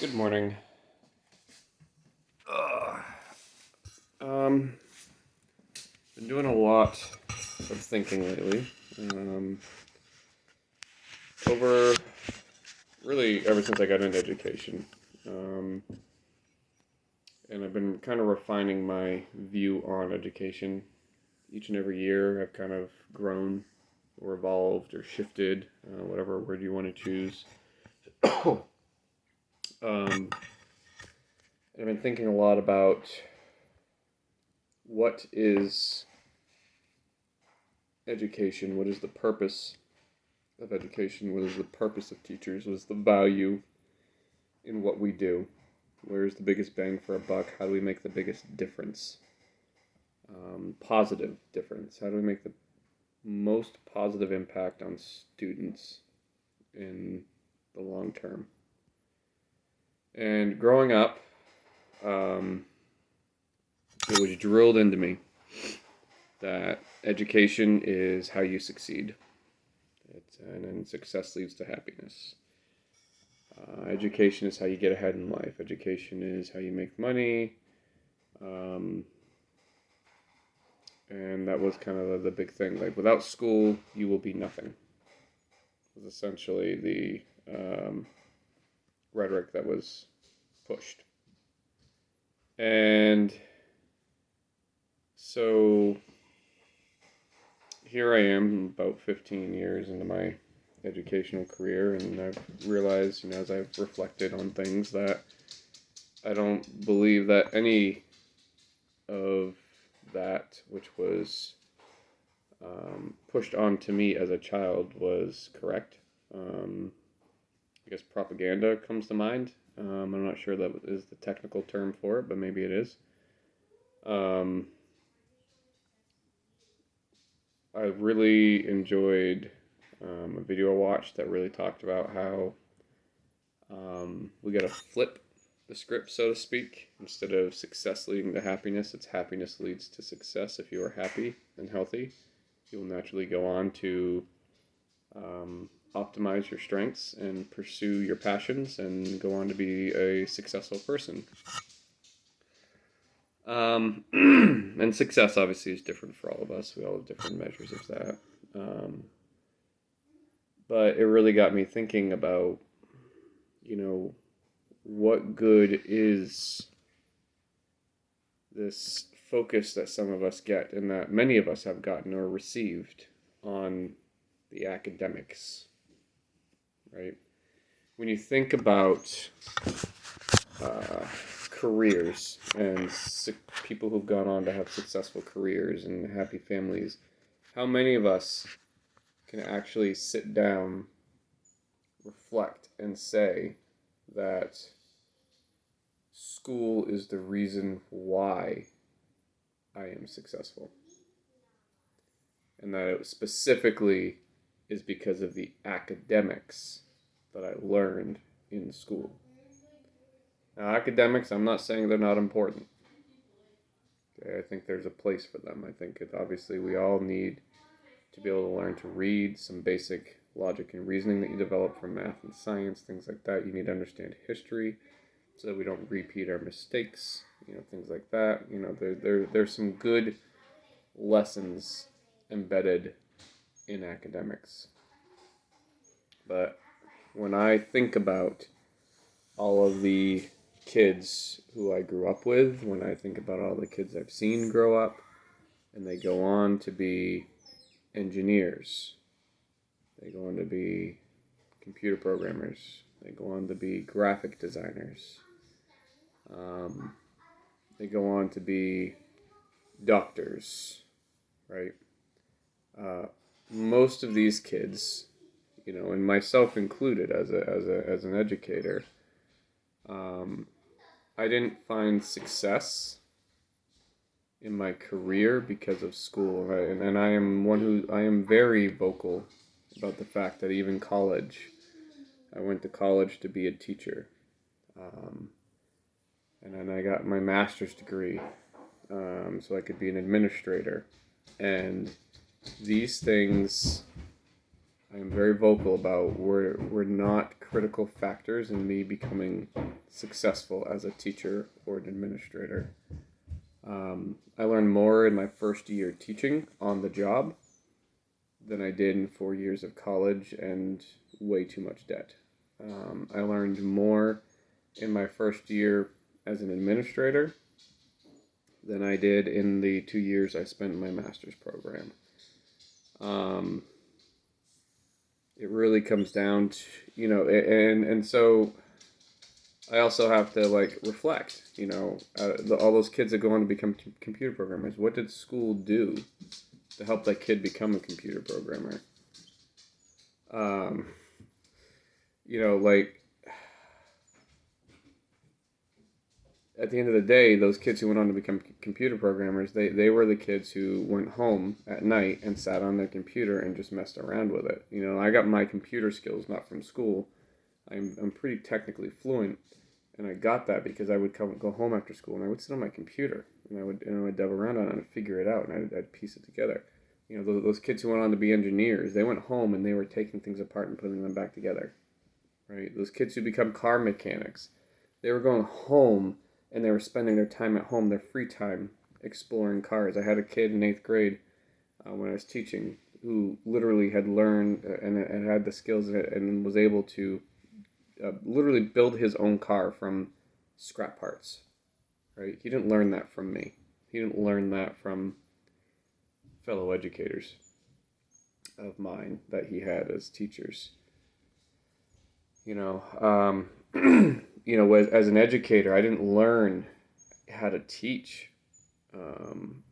Good morning. Ugh. Um, been doing a lot of thinking lately. Um, over really ever since I got into education. Um, and I've been kind of refining my view on education. Each and every year, I've kind of grown or evolved or shifted, whatever word you want to choose. um, I've been thinking a lot about what is education, what is the purpose of education, what is the purpose of teachers, what is the value in what we do, where's the biggest bang for a buck, how do we make the biggest difference, positive difference, how do we make the most positive impact on students in the long term. And growing up, um, it was drilled into me that education is how you succeed. And success leads to happiness. Education is how you get ahead in life. Education is how you make money. Um, and that was kind of the big thing. Like, without school, you will be nothing. Was essentially the rhetoric that was pushed. And so here I am, about 15 years into my educational career, and I've realized, as I've reflected on things, that I don't believe that any of that which was pushed onto me as a child was correct. I guess propaganda comes to mind. I'm not sure that is the technical term for it, but maybe it is. Um, I really enjoyed a video I watched that really talked about how we got to flip the script, so to speak. Instead of success leading to happiness, it's happiness leads to success. If you are happy and healthy, you will naturally go on to optimize your strengths and pursue your passions and go on to be a successful person. And success obviously is different for all of us. We all have different measures of that. But it really got me thinking about, what good is this focus that some of us get and that many of us have gotten or received on the academics, right? When you think about uh, careers and people who've gone on to have successful careers and happy families, how many of us can actually sit down, reflect, and say that school is the reason why I am successful? And that it specifically is because of the academics that I learned in school. Now, academics, I'm not saying they're not important. Okay, I think there's a place for them. I think obviously we all need to be able to learn to read, some basic logic and reasoning that you develop from math and science, things like that. You need to understand history so that we don't repeat our mistakes, things like that. There's some good lessons embedded in academics. But when I think about all of the kids who I grew up with, when I think about all the kids I've seen grow up, and they go on to be engineers, they go on to be computer programmers, they go on to be graphic designers, they go on to be doctors, right? Most of these kids, and myself included as an educator, I didn't find success in my career because of school, right? And I am I am very vocal about the fact that even college, I went to college to be a teacher, um, and then I got my master's degree, so I could be an administrator, and these things I am very vocal about were not critical factors in me becoming successful as a teacher or an administrator. I learned more in my first year teaching on the job than I did in 4 years of college and way too much debt. I learned more in my first year as an administrator than I did in the 2 years I spent in my master's program. Um, it really comes down to, and so I also have to like reflect, all those kids that go on to become computer programmers. What did school do to help that kid become a computer programmer? Um, like at the end of the day, those kids who went on to become computer programmers, they were the kids who went home at night and sat on their computer and just messed around with it. I got my computer skills not from school. I'm pretty technically fluent, and I got that because I would go home after school and I would sit on my computer and I'd delve around on it and figure it out, and I'd piece it together. Those kids who went on to be engineers, they went home and they were taking things apart and putting them back together, right? Those kids who become car mechanics, they were going home and they were spending their time at home, their free time, exploring cars. I had a kid in eighth grade when I was teaching who literally had learned and had the skills and was able to literally build his own car from scrap parts. Right? He didn't learn that from me. He didn't learn that from fellow educators of mine that he had as teachers. As an educator, I didn't learn how to teach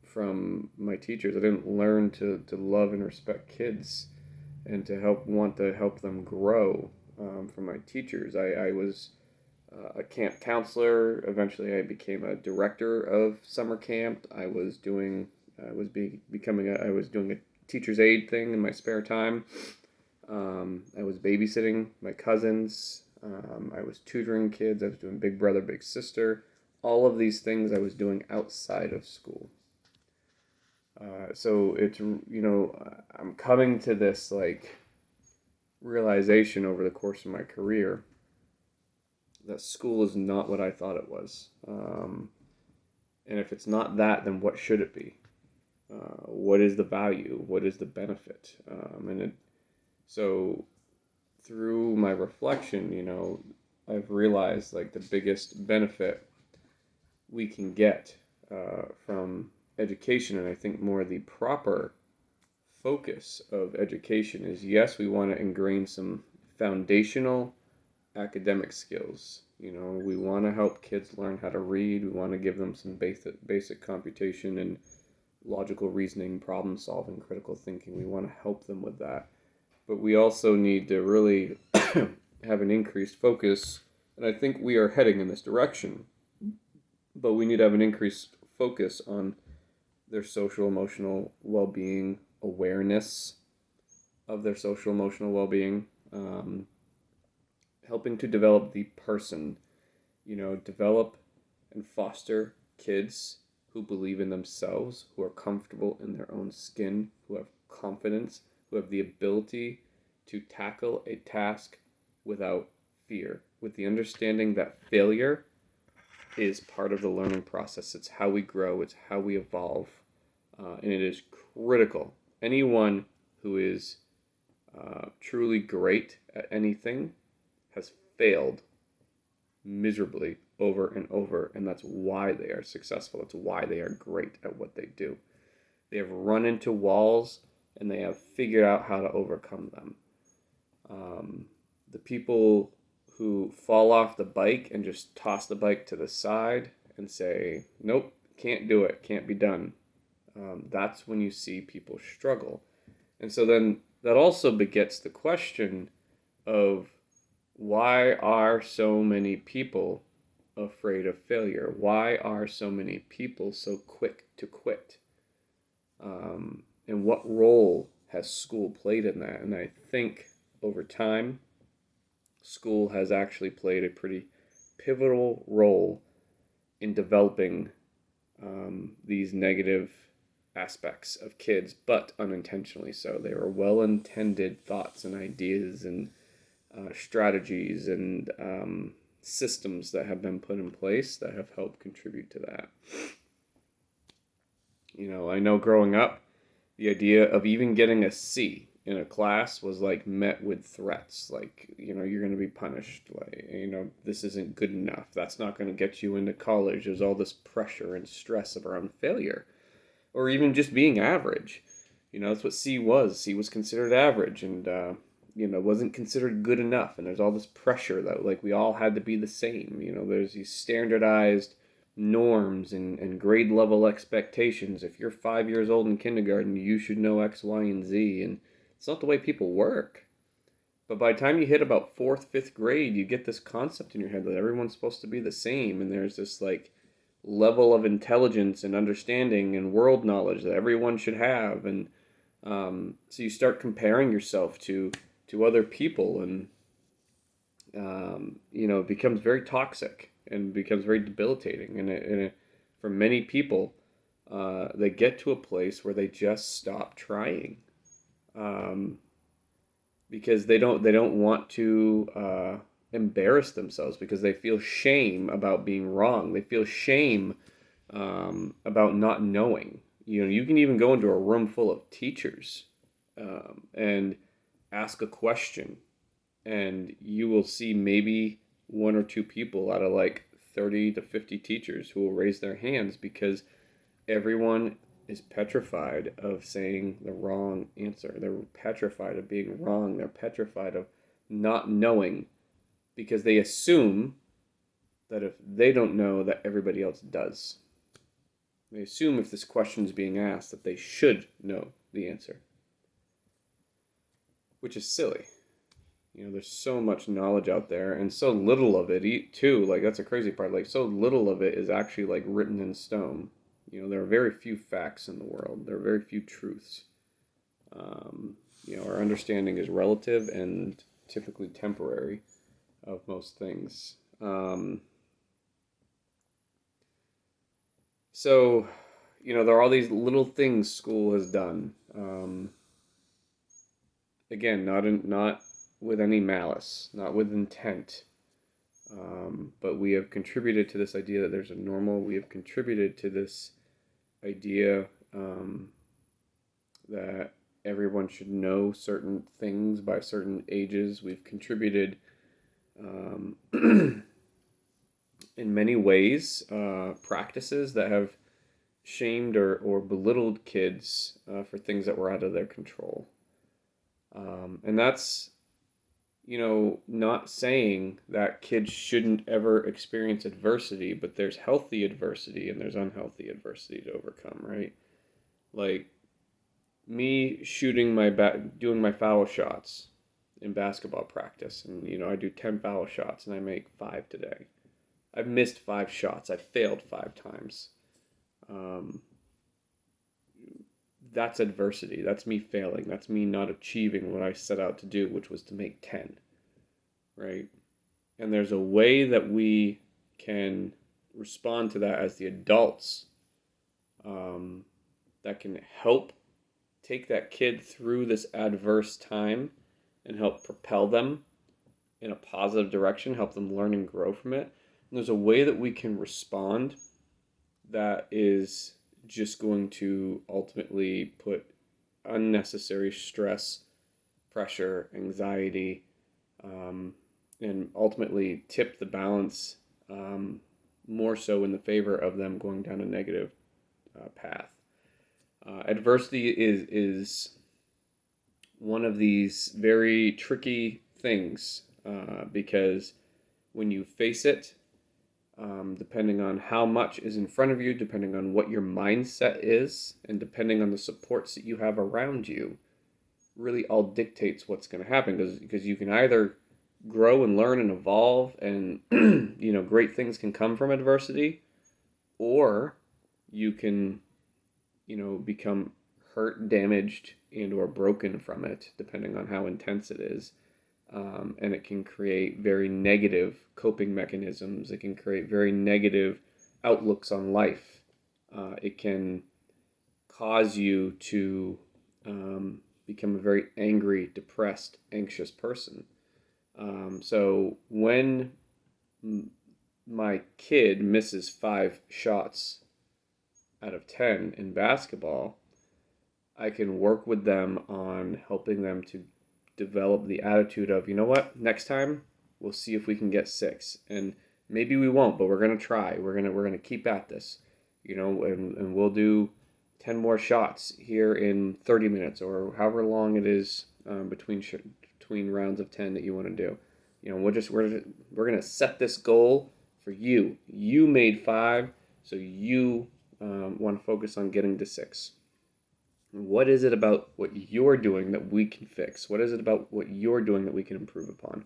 from my teachers. I didn't learn to love and respect kids and to want to help them grow from my teachers. I was a camp counselor. Eventually, I became a director of summer camp. I was doing a teacher's aide thing in my spare time. I was babysitting my cousins. I was tutoring kids. I was doing Big Brother, Big Sister. All of these things I was doing outside of school. So it's, I'm coming to this like realization over the course of my career that school is not what I thought it was. And if it's not that, then what should it be? What is the value? What is the benefit? So through my reflection, I've realized like the biggest benefit we can get from education, and I think more the proper focus of education is, yes, we want to ingrain some foundational academic skills. We want to help kids learn how to read. We want to give them some basic computation and logical reasoning, problem solving, critical thinking. We want to help them with that. But we also need to really have an increased focus, and I think we are heading in this direction, but we need to have an increased focus on their social emotional well-being, awareness of their social emotional well-being, helping to develop the person, develop and foster kids who believe in themselves, who are comfortable in their own skin, who have confidence, who have the ability to tackle a task without fear, with the understanding that failure is part of the learning process. It's how we grow, it's how we evolve, and it is critical. Anyone who is truly great at anything has failed miserably over and over, and that's why they are successful. It's why they are great at what they do. They have run into walls and they have figured out how to overcome them. The people who fall off the bike and just toss the bike to the side and say, nope, can't do it, can't be done. That's when you see people struggle. And so then that also begets the question of, why are so many people afraid of failure? Why are so many people so quick to quit? And what role has school played in that? And I think over time, school has actually played a pretty pivotal role in developing these negative aspects of kids, but unintentionally so. They were well-intended thoughts and ideas and strategies and systems that have been put in place that have helped contribute to that. I know growing up, the idea of even getting a C in a class was like met with threats, like, you're going to be punished, like, this isn't good enough, that's not going to get you into college, there's all this pressure and stress around failure, or even just being average. That's what C was. C was considered average, and wasn't considered good enough, and there's all this pressure that, like, we all had to be the same. There's these standardized norms and grade level expectations. If you're 5 years old in kindergarten, you should know X, Y, and Z, and it's not the way people work. But by the time you hit about fourth, fifth grade, you get this concept in your head that everyone's supposed to be the same, and there's this, like, level of intelligence and understanding and world knowledge that everyone should have, and so you start comparing yourself to other people, and it becomes very toxic and becomes very debilitating, and for many people, they get to a place where they just stop trying, because they don't want to embarrass themselves, because they feel shame about being wrong. They feel shame about not knowing. You can even go into a room full of teachers and ask a question, and you will see maybe one or two people out of like 30 to 50 teachers who will raise their hands, because everyone is petrified of saying the wrong answer. They're petrified of being wrong. They're petrified of not knowing, because they assume that if they don't know, that everybody else does. They assume if this question is being asked that they should know the answer, which is silly. There's so much knowledge out there, and so little of it too. Like, that's a crazy part. Like, so little of it is actually like written in stone. There are very few facts in the world. There are very few truths. Our understanding is relative and typically temporary of most things. So, there are all these little things school has done. Again, not with any malice, not with intent. But we have contributed to this idea that there's a normal. We have contributed to this idea that everyone should know certain things by certain ages. We've contributed in many ways practices that have shamed or belittled kids for things that were out of their control. And that's, not saying that kids shouldn't ever experience adversity, but there's healthy adversity and there's unhealthy adversity to overcome, right? Like me doing my foul shots in basketball practice, and I do 10 foul shots and I make 5 today. I've missed 5 shots. I've failed 5 times. That's adversity. That's me failing. That's me not achieving what I set out to do, which was to make 10, right? And there's a way that we can respond to that as the adults that can help take that kid through this adverse time and help propel them in a positive direction, help them learn and grow from it. And there's a way that we can respond that is just going to ultimately put unnecessary stress, pressure, anxiety, and ultimately tip the balance more so in the favor of them going down a negative path. Adversity is one of these very tricky things because when you face it, depending on how much is in front of you, depending on what your mindset is, and depending on the supports that you have around you, really all dictates what's going to happen. Because you can either grow and learn and evolve, and great things can come from adversity, or you can become hurt, damaged, and or broken from it, depending on how intense it is. And it can create very negative coping mechanisms. It can create very negative outlooks on life. It can cause you to become a very angry, depressed, anxious person. So when my kid misses 5 shots out of 10 in basketball, I can work with them on helping them to develop the attitude of, you know what, next time we'll see if we can get 6. And maybe we won't, but we're gonna try. We're gonna keep at this, and we'll do 10 more shots here in 30 minutes or however long it is between rounds of 10 that you want to do. We're gonna set this goal for you. You made 5, so you want to focus on getting to 6. What is it about what you're doing that we can fix? What is it about what you're doing that we can improve upon?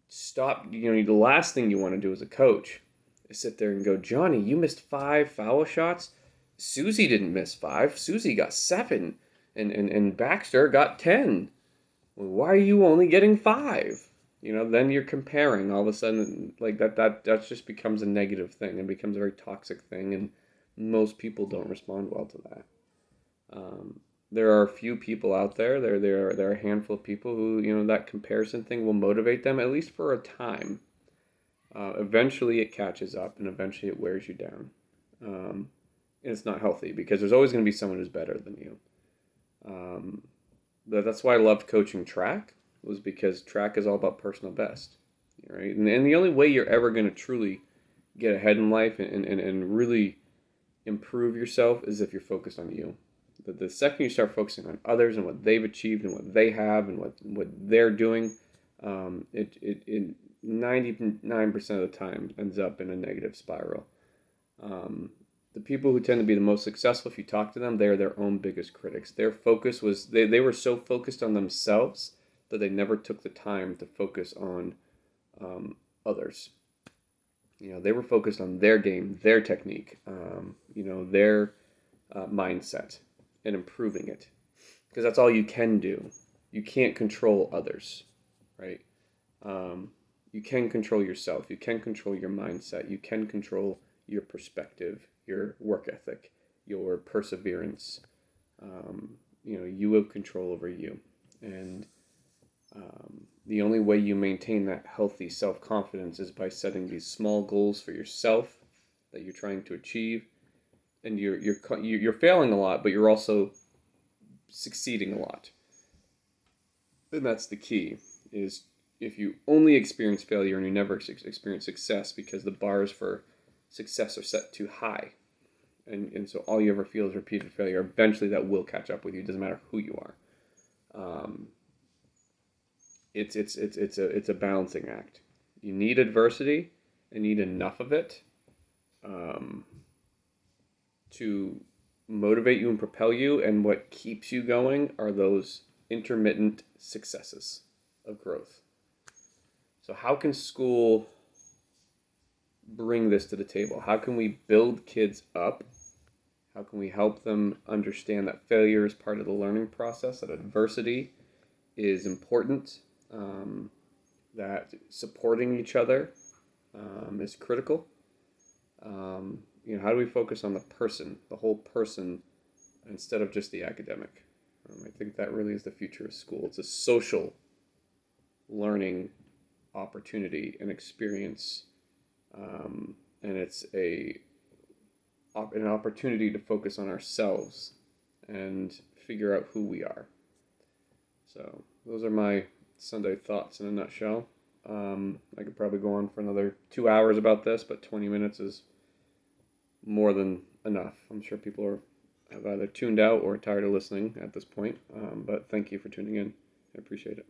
Stop. The last thing you want to do as a coach is sit there and go, Johnny, you missed 5 foul shots. Susie didn't miss 5. Susie got 7, and Baxter got 10. Well, why are you only getting 5? Then you're comparing all of a sudden, like that just becomes a negative thing and becomes a very toxic thing, and most people don't respond well to that. There are a few people out there. There are a handful of people who that comparison thing will motivate them, at least for a time. Eventually, it catches up, and eventually, it wears you down. And it's not healthy because there's always going to be someone who's better than you. But that's why I loved coaching track, was because track is all about personal best, right? And the only way you're ever going to truly get ahead in life and really improve yourself is if you're focused on you. But the second you start focusing on others and what they've achieved and what they have and what they're doing, it 99% of the time ends up in a negative spiral. The people who tend to be the most successful, if you talk to them, they are their own biggest critics. Their focus was, they were so focused on themselves that they never took the time to focus on others. They were focused on their game, their technique, their mindset, and improving it. Because that's all you can do. You can't control others, right? You can control yourself. You can control your mindset. You can control your perspective, your work ethic, your perseverance. You have control over you. And the only way you maintain that healthy self-confidence is by setting these small goals for yourself that you're trying to achieve. And you're failing a lot, but you're also succeeding a lot. And that's the key, is if you only experience failure and you never experience success because the bars for success are set too high, and so all you ever feel is repeated failure, eventually that will catch up with you. It doesn't matter who you are. It's a balancing act. You need adversity and need enough of it to motivate you and propel you, and what keeps you going are those intermittent successes of growth. So how can school bring this to the table? How can we build kids up? How can we help them understand that failure is part of the learning process, that adversity is important, that supporting each other is critical? How do we focus on the person, the whole person, instead of just the academic? I think that really is the future of school. It's a social learning opportunity and experience, and it's an opportunity to focus on ourselves and figure out who we are. So those are my Sunday thoughts in a nutshell. I could probably go on for another 2 hours about this, but 20 minutes is more than enough. I'm sure people have either tuned out or tired of listening at this point, but thank you for tuning in. I appreciate it.